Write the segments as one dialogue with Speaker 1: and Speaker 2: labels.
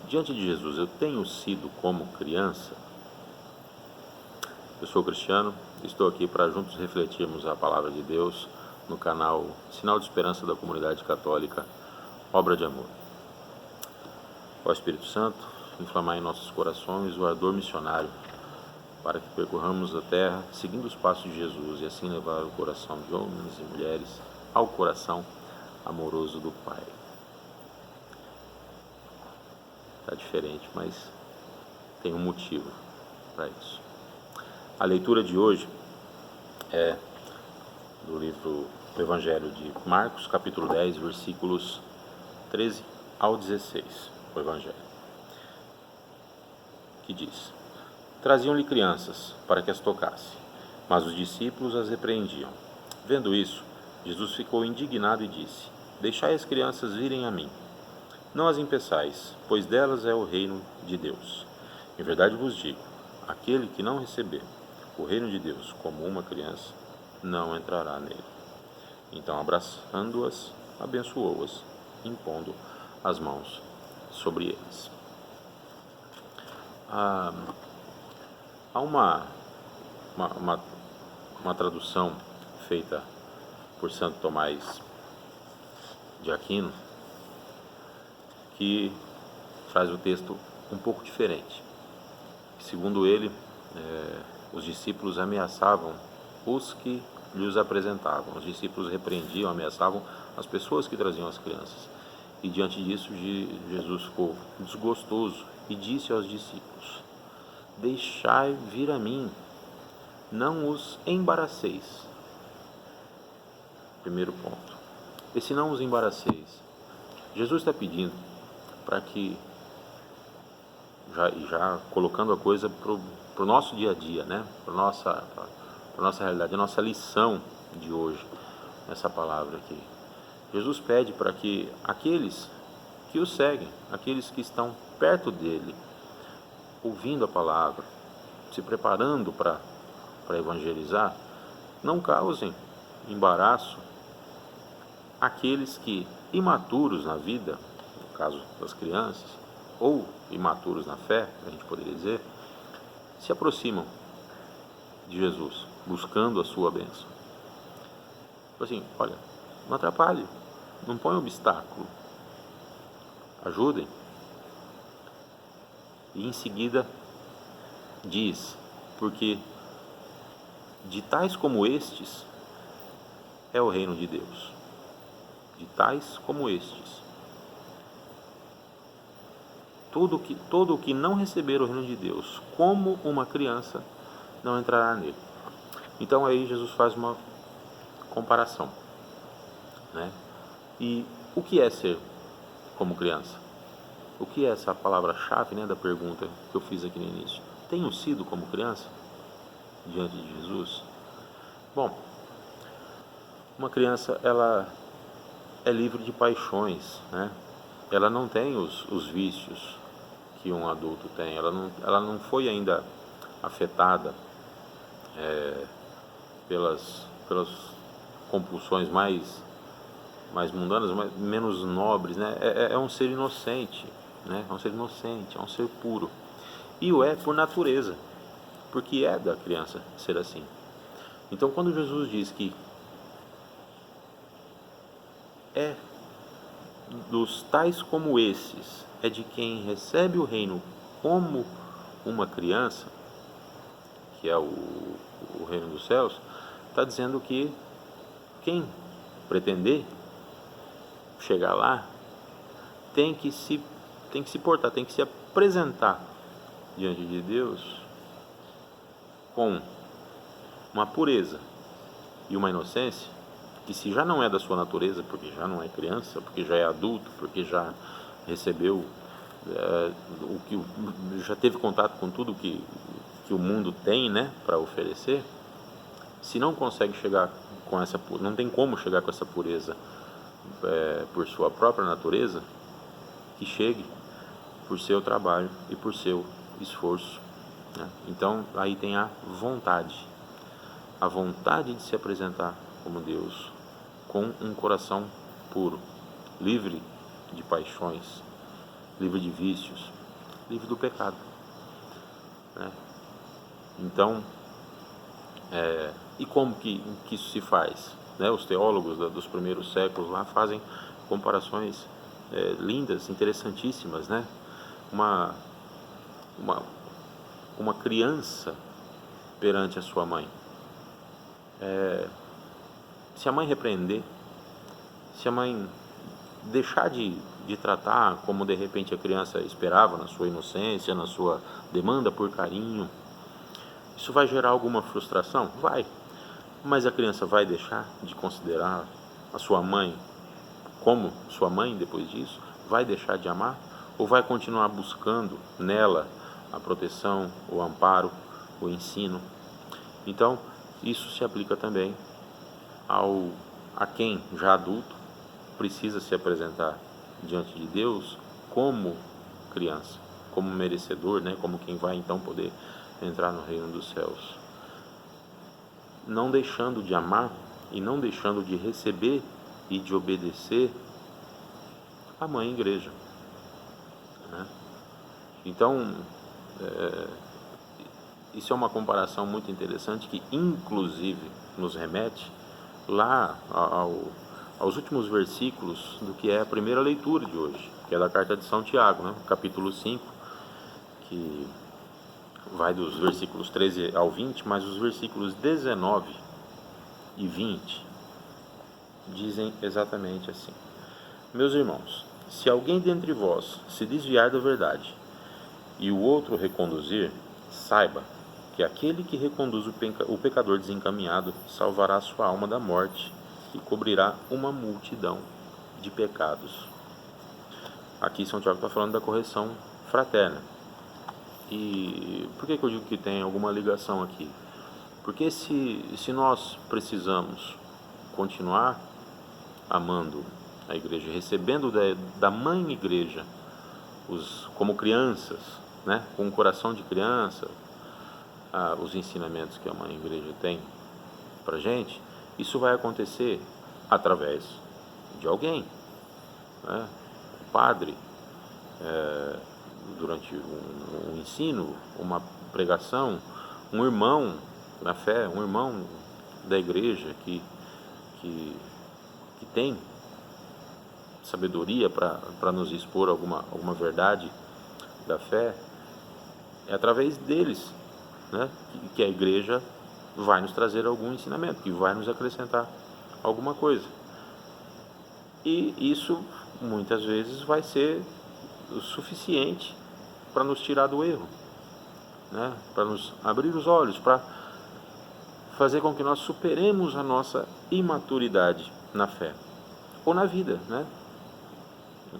Speaker 1: diante de Jesus, eu tenho sido como criança? Eu sou cristiano, estou aqui para juntos refletirmos a palavra de Deus no canal Sinal de Esperança da Comunidade Católica, Obra de Amor. Ó Espírito Santo, inflamar em nossos corações o ardor missionário, para que percorramos a terra seguindo os passos de Jesus e assim levar o coração de homens e mulheres ao coração amoroso do Pai. Está diferente, mas tem um motivo para isso. A leitura de hoje é do livro do Evangelho de Marcos, capítulo 10, versículos 13 ao 16, o Evangelho, que diz: Traziam-lhe crianças para que as tocasse, mas os discípulos as repreendiam. Vendo isso, Jesus ficou indignado e disse: Deixai as crianças virem a mim. Não as impeçais, pois delas é o reino de Deus. Em verdade vos digo, aquele que não receber o reino de Deus como uma criança, não entrará nele. Então, abraçando-as, abençoou-as, impondo as mãos sobre eles. Há uma tradução feita por Santo Tomás de Aquino que traz o texto um pouco diferente. Segundo ele, os discípulos ameaçavam os que lhes apresentavam. Os discípulos repreendiam, ameaçavam as pessoas que traziam as crianças. E diante disso, Jesus ficou desgostoso e disse aos discípulos: Deixai vir a mim, não os embaraceis. Primeiro ponto. Esse não os embaraceis. Jesus está pedindo para que, já colocando a coisa para o nosso dia a dia, né? Para a nossa realidade, a nossa lição de hoje, essa palavra aqui. Jesus pede para que aqueles que o seguem, aqueles que estão perto dele, ouvindo a palavra, se preparando para evangelizar, não causem embaraço àqueles que, imaturos na vida, no caso das crianças, ou imaturos na fé, a gente poderia dizer, se aproximam de Jesus, buscando a sua bênção. Assim, olha, não atrapalhe, não põe obstáculo, ajudem. E em seguida diz, porque de tais como estes é o reino de Deus. De tais como estes. Todo o que não receber o reino de Deus como uma criança não entrará nele. Então aí Jesus faz uma comparação, né? E o que é ser como criança? O que é essa palavra-chave, né, da pergunta que eu fiz aqui no início? Tenho sido como criança diante de Jesus? Bom, uma criança, ela é livre de paixões, né? Ela não tem os vícios que um adulto tem. Ela não foi ainda afetada pelas compulsões mais mundanas, menos nobres, né? É um ser inocente, né? É um ser inocente, é um ser puro. E o é por natureza, porque é da criança ser assim. Então, quando Jesus diz que é dos tais como esses, é de quem recebe o reino como uma criança, que é o reino dos céus, está dizendo que quem pretender chegar lá tem que se portar, tem que se apresentar diante de Deus com uma pureza e uma inocência que, se já não é da sua natureza, porque já não é criança, porque já é adulto, porque já recebeu já teve contato com tudo que o mundo tem, né, para oferecer, se não consegue chegar com essa, não tem como chegar com essa pureza por sua própria natureza, que chegue por seu trabalho e por seu esforço, né? Então aí tem a vontade de se apresentar como Deus, com um coração puro, livre de paixões, livre de vícios, livre do pecado, né? Então, e como que isso se faz, né? Os teólogos dos primeiros séculos lá fazem comparações lindas, interessantíssimas, né? Uma, uma, uma criança perante a sua mãe. Se a mãe repreender, se a mãe deixar de tratar como de repente a criança esperava, na sua inocência, na sua demanda por carinho, isso vai gerar alguma frustração? Vai. Mas a criança vai deixar de considerar a sua mãe como sua mãe depois disso? Vai deixar de amar? Ou vai continuar buscando nela a proteção, o amparo, o ensino? Então, isso se aplica também a quem, já adulto, precisa se apresentar diante de Deus como criança, como merecedor, né? Como quem vai então poder entrar no reino dos céus. Não deixando de amar e não deixando de receber e de obedecer a mãe igreja, né? Então, isso é uma comparação muito interessante que inclusive nos remete lá aos últimos versículos do que é a primeira leitura de hoje, que é da carta de São Tiago, né? Capítulo 5, que vai dos versículos 13 ao 20, mas os versículos 19 e 20 dizem exatamente assim: Meus irmãos, se alguém dentre vós se desviar da verdade e o outro reconduzir, saiba que aquele que reconduz o pecador desencaminhado salvará sua alma da morte e cobrirá uma multidão de pecados. Aqui São Tiago está falando da correção fraterna. E por que eu digo que tem alguma ligação aqui? Porque se nós precisamos continuar amando a igreja, recebendo da mãe igreja, como crianças, né, com um coração de criança, os ensinamentos que a mãe igreja tem para gente, isso vai acontecer através de alguém, né? O padre, durante um ensino, uma pregação, um irmão na fé, um irmão da igreja que tem sabedoria para nos expor alguma verdade da fé. É através deles, né, que a igreja vai nos trazer algum ensinamento, que vai nos acrescentar alguma coisa. E isso muitas vezes vai ser o suficiente para nos tirar do erro, né, para nos abrir os olhos, para fazer com que nós superemos a nossa imaturidade na fé ou na vida, né,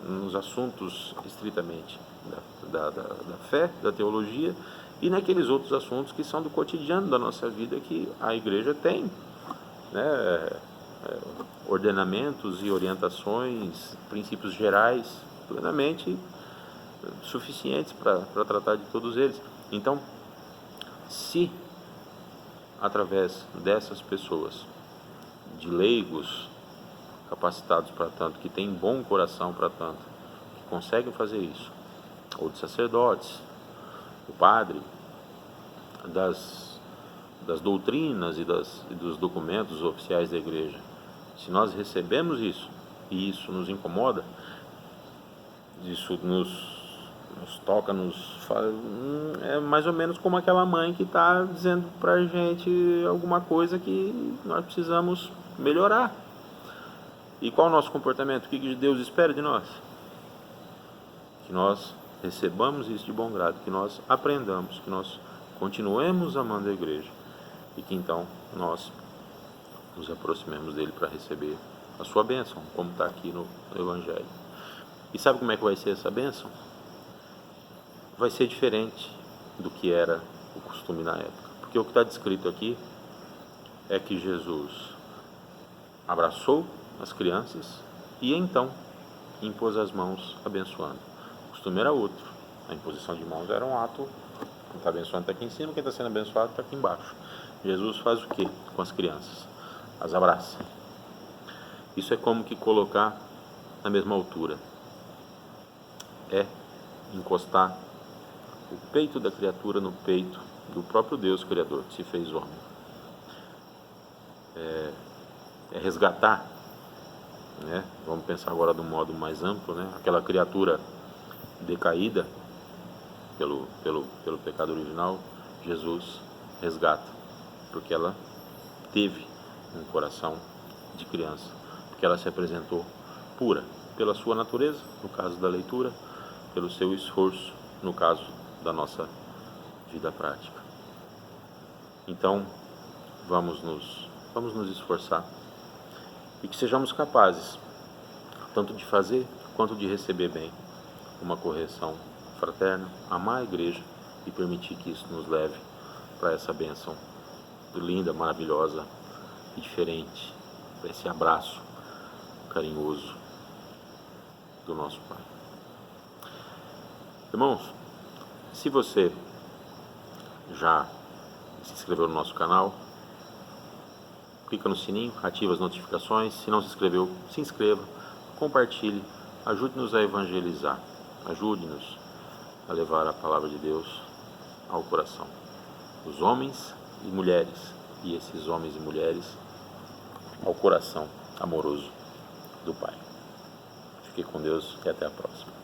Speaker 1: nos assuntos estritamente da fé, da teologia, e naqueles outros assuntos que são do cotidiano da nossa vida, que a igreja tem, né, ordenamentos e orientações, princípios gerais plenamente suficientes para tratar de todos eles. Então, se através dessas pessoas, de leigos capacitados para tanto, que têm bom coração para tanto, que conseguem fazer isso, ou de sacerdotes, o padre, das doutrinas e dos documentos oficiais da igreja, se nós recebemos isso e isso nos incomoda, isso nos toca, é mais ou menos como aquela mãe que está dizendo para a gente alguma coisa que nós precisamos melhorar. E qual é o nosso comportamento? O que Deus espera de nós? Que nós recebamos isso de bom grado, que nós aprendamos, que nós continuemos amando a igreja e que então nós nos aproximemos dele para receber a sua bênção, como está aqui no Evangelho. E sabe como é que vai ser essa bênção? Vai ser diferente do que era o costume na época, porque o que está descrito aqui é que Jesus abraçou as crianças e então impôs as mãos abençoando. O costume era outro, a imposição de mãos era um ato, quem está abençoando está aqui em cima, quem está sendo abençoado está aqui embaixo. Jesus faz o que com as crianças? As abraça. Isso é como que colocar na mesma altura. É encostar o peito da criatura no peito do próprio Deus Criador, que se fez homem. É resgatar, né? Vamos pensar agora de um modo mais amplo, né? Aquela criatura decaída pelo pecado original, Jesus resgata, porque ela teve um coração de criança, porque ela se apresentou pura pela sua natureza, no caso da leitura, pelo seu esforço, no caso da nossa vida prática. Então, vamos nos esforçar e que sejamos capazes tanto de fazer quanto de receber bem uma correção fraterna, amar a igreja e permitir que isso nos leve para essa bênção linda, maravilhosa e diferente, para esse abraço carinhoso do nosso Pai. Irmãos, se você já se inscreveu no nosso canal, clica no sininho, ativa as notificações. Se não se inscreveu, se inscreva, compartilhe, ajude-nos a evangelizar, ajude-nos a levar a palavra de Deus ao coração dos homens e mulheres, e esses homens e mulheres ao coração amoroso do Pai. Fique com Deus e até a próxima.